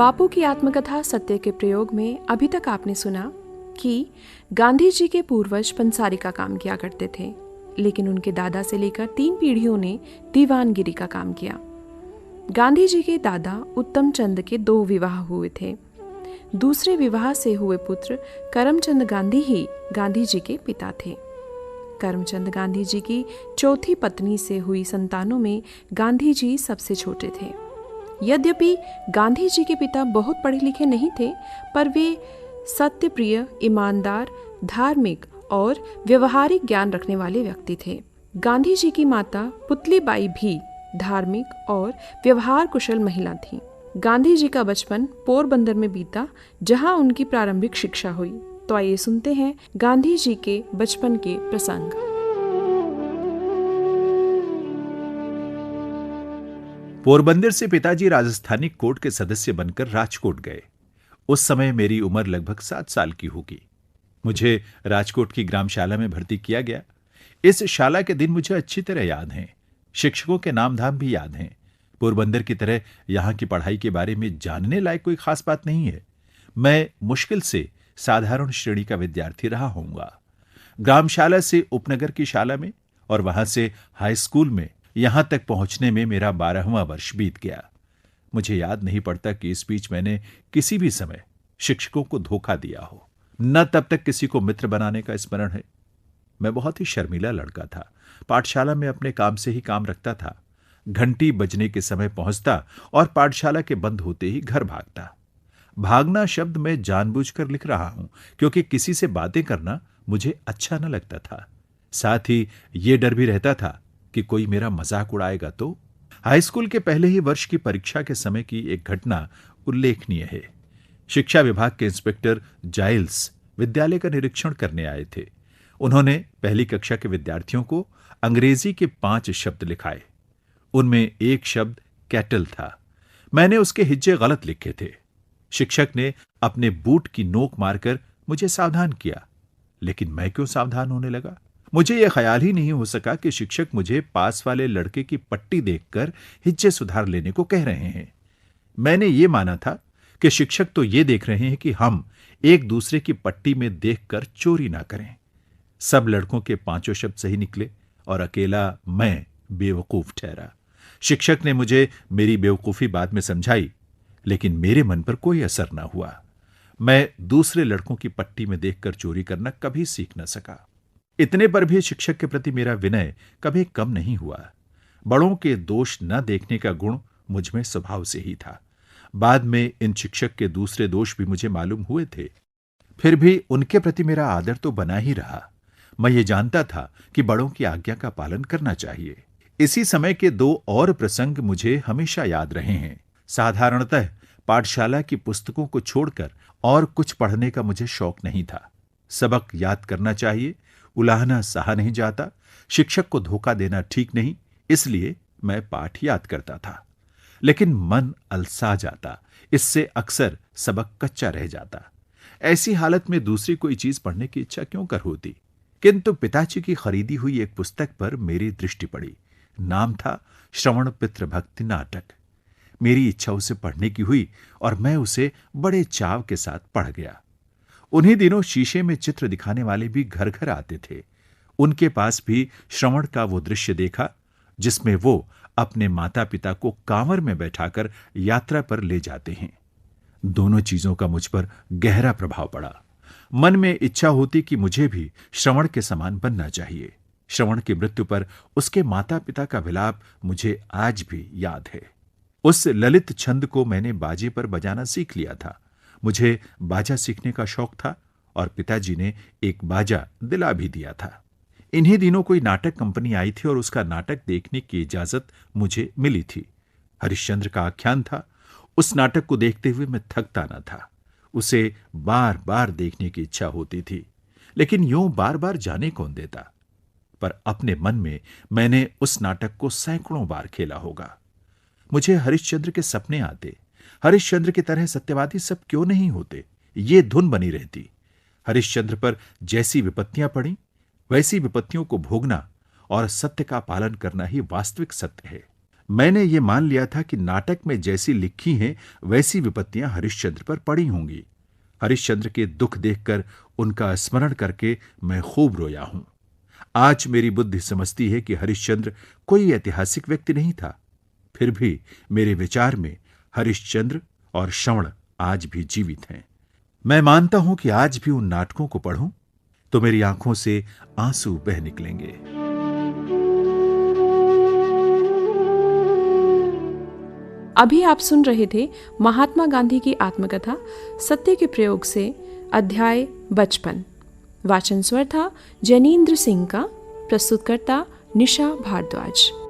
बापू की आत्मकथा सत्य के प्रयोग में अभी तक आपने सुना कि गांधी जी के पूर्वज पंसारी का काम किया करते थे, लेकिन उनके दादा से लेकर 3 पीढ़ियों ने दीवानगिरी का काम किया। गांधी जी के दादा उत्तम चंद के 2 विवाह हुए थे। दूसरे विवाह से हुए पुत्र करमचंद गांधी ही गांधी जी के पिता थे। करमचंद गांधी जी की चौथी पत्नी से हुई संतानों में गांधी जी सबसे छोटे थे। यद्यपि गांधी जी के पिता बहुत पढ़े लिखे नहीं थे, पर वे सत्यप्रिय, ईमानदार, धार्मिक और व्यवहारिक ज्ञान रखने वाले व्यक्ति थे। गांधी जी की माता पुतलीबाई भी धार्मिक और व्यवहार कुशल महिला थीं। गांधी जी का बचपन पोरबंदर में बीता, जहां उनकी प्रारंभिक शिक्षा हुई। तो आइए सुनते हैं गांधी जी के बचपन के प्रसंग। पोरबंदर से पिताजी राजस्थानी कोर्ट के सदस्य बनकर राजकोट गए। उस समय मेरी उम्र लगभग 7 साल की होगी। मुझे राजकोट की ग्रामशाला में भर्ती किया गया। इस शाला के दिन मुझे अच्छी तरह याद हैं। शिक्षकों के नाम धाम भी याद हैं। पोरबंदर की तरह यहां की पढ़ाई के बारे में जानने लायक कोई खास बात नहीं है। मैं मुश्किल से साधारण श्रेणी का विद्यार्थी रहा होऊंगा। ग्रामशाला से उपनगर की शाला में और वहां से हाई स्कूल में यहां तक पहुंचने में मेरा 12वां वर्ष बीत गया। मुझे याद नहीं पड़ता कि इस बीच मैंने किसी भी समय शिक्षकों को धोखा दिया हो। न तब तक किसी को मित्र बनाने का स्मरण है। मैं बहुत ही शर्मीला लड़का था। पाठशाला में अपने काम से ही काम रखता था। घंटी बजने के समय पहुंचता और पाठशाला के बंद होते ही घर भागता। भागना शब्द मैं जानबूझकर लिख रहा हूं, क्योंकि किसी से बातें करना मुझे अच्छा न लगता था। साथ ही यह डर भी रहता था कि कोई मेरा मजाक उड़ाएगा तो। हाई स्कूल के पहले ही वर्ष की परीक्षा के समय की एक घटना उल्लेखनीय है। शिक्षा विभाग के इंस्पेक्टर जाइल्स विद्यालय का निरीक्षण करने आए थे। उन्होंने पहली कक्षा के विद्यार्थियों को अंग्रेजी के 5 शब्द लिखाए। उनमें एक शब्द कैटल था। मैंने उसके हिज्जे गलत लिखे थे। शिक्षक ने अपने बूट की नोक मारकर मुझे सावधान किया, लेकिन मैं क्यों सावधान होने लगा? मुझे यह ख्याल ही नहीं हो सका कि शिक्षक मुझे पास वाले लड़के की पट्टी देखकर हिज्जे सुधार लेने को कह रहे हैं। मैंने यह माना था कि शिक्षक तो यह देख रहे हैं कि हम एक दूसरे की पट्टी में देखकर चोरी ना करें। सब लड़कों के 5 शब्द सही निकले और अकेला मैं बेवकूफ ठहरा। शिक्षक ने मुझे मेरी बेवकूफी बाद में समझाई, लेकिन मेरे मन पर कोई असर ना हुआ। मैं दूसरे लड़कों की पट्टी में देखकर चोरी करना कभी सीख न सका। इतने पर भी शिक्षक के प्रति मेरा विनय कभी कम नहीं हुआ। बड़ों के दोष न देखने का गुण मुझ में स्वभाव से ही था। बाद में इन शिक्षक के दूसरे दोष भी मुझे मालूम हुए थे। फिर भी उनके प्रति मेरा आदर तो बना ही रहा। मैं ये जानता था कि बड़ों की आज्ञा का पालन करना चाहिए। इसी समय के 2 और प्रसंग मुझे हमेशा याद रहे हैं। साधारणतः पाठशाला की पुस्तकों को छोड़कर और कुछ पढ़ने का मुझे शौक नहीं था। सबक याद करना चाहिए, उलाहना सहा नहीं जाता, शिक्षक को धोखा देना ठीक नहीं, इसलिए मैं पाठ याद करता था। लेकिन मन अलसा जाता, इससे अक्सर सबक कच्चा रह जाता। ऐसी हालत में दूसरी कोई चीज पढ़ने की इच्छा क्यों कर होती? किंतु पिताजी की खरीदी हुई एक पुस्तक पर मेरी दृष्टि पड़ी। नाम था श्रवण पितृ भक्ति नाटक। मेरी इच्छा उसे पढ़ने की हुई और मैं उसे बड़े चाव के साथ पढ़ गया। उन्हीं दिनों शीशे में चित्र दिखाने वाले भी घर घर आते थे। उनके पास भी श्रवण का वो दृश्य देखा जिसमें वो अपने माता पिता को कांवर में बैठाकर यात्रा पर ले जाते हैं। दोनों चीजों का मुझ पर गहरा प्रभाव पड़ा। मन में इच्छा होती कि मुझे भी श्रवण के समान बनना चाहिए। श्रवण की मृत्यु पर उसके माता पिता का विलाप मुझे आज भी याद है। उस ललित छंद को मैंने बाजे पर बजाना सीख लिया था। मुझे बाजा सीखने का शौक था और पिताजी ने एक बाजा दिला भी दिया था। इन्हीं दिनों कोई नाटक कंपनी आई थी और उसका नाटक देखने की इजाजत मुझे मिली थी। हरिश्चंद्र का आख्यान था। उस नाटक को देखते हुए मैं थकता न था। उसे बार बार देखने की इच्छा होती थी, लेकिन यूं बार बार जाने कौन देता? पर अपने मन में मैंने उस नाटक को सैकड़ों बार खेला होगा। मुझे हरिश्चंद्र के सपने आते। हरिश्चंद्र की तरह सत्यवादी सब क्यों नहीं होते? ये धुन बनी रहती। हरिश्चंद्र पर जैसी विपत्तियां पड़ी, वैसी विपत्तियों को भोगना और सत्य का पालन करना ही वास्तविक सत्य है। मैंने ये मान लिया था कि नाटक में जैसी लिखी हैं वैसी विपत्तियां हरिश्चंद्र पर पड़ी होंगी। हरिश्चंद्र के दुख देखकर, उनका स्मरण करके मैं खूब रोया हूं। आज मेरी बुद्धि समझती है कि हरिश्चंद्र कोई ऐतिहासिक व्यक्ति नहीं था। फिर भी मेरे विचार में हरिश्चंद्र और श्रवण आज भी जीवित हैं। मैं मानता हूं कि आज भी उन नाटकों को पढ़ूं तो मेरी आंखों से आंसू बह निकलेंगे। अभी आप सुन रहे थे महात्मा गांधी की आत्मकथा सत्य के प्रयोग से अध्याय 55। वाचन स्वर था जैनीन्द्र सिंह का। प्रस्तुतकर्ता निशा भारद्वाज।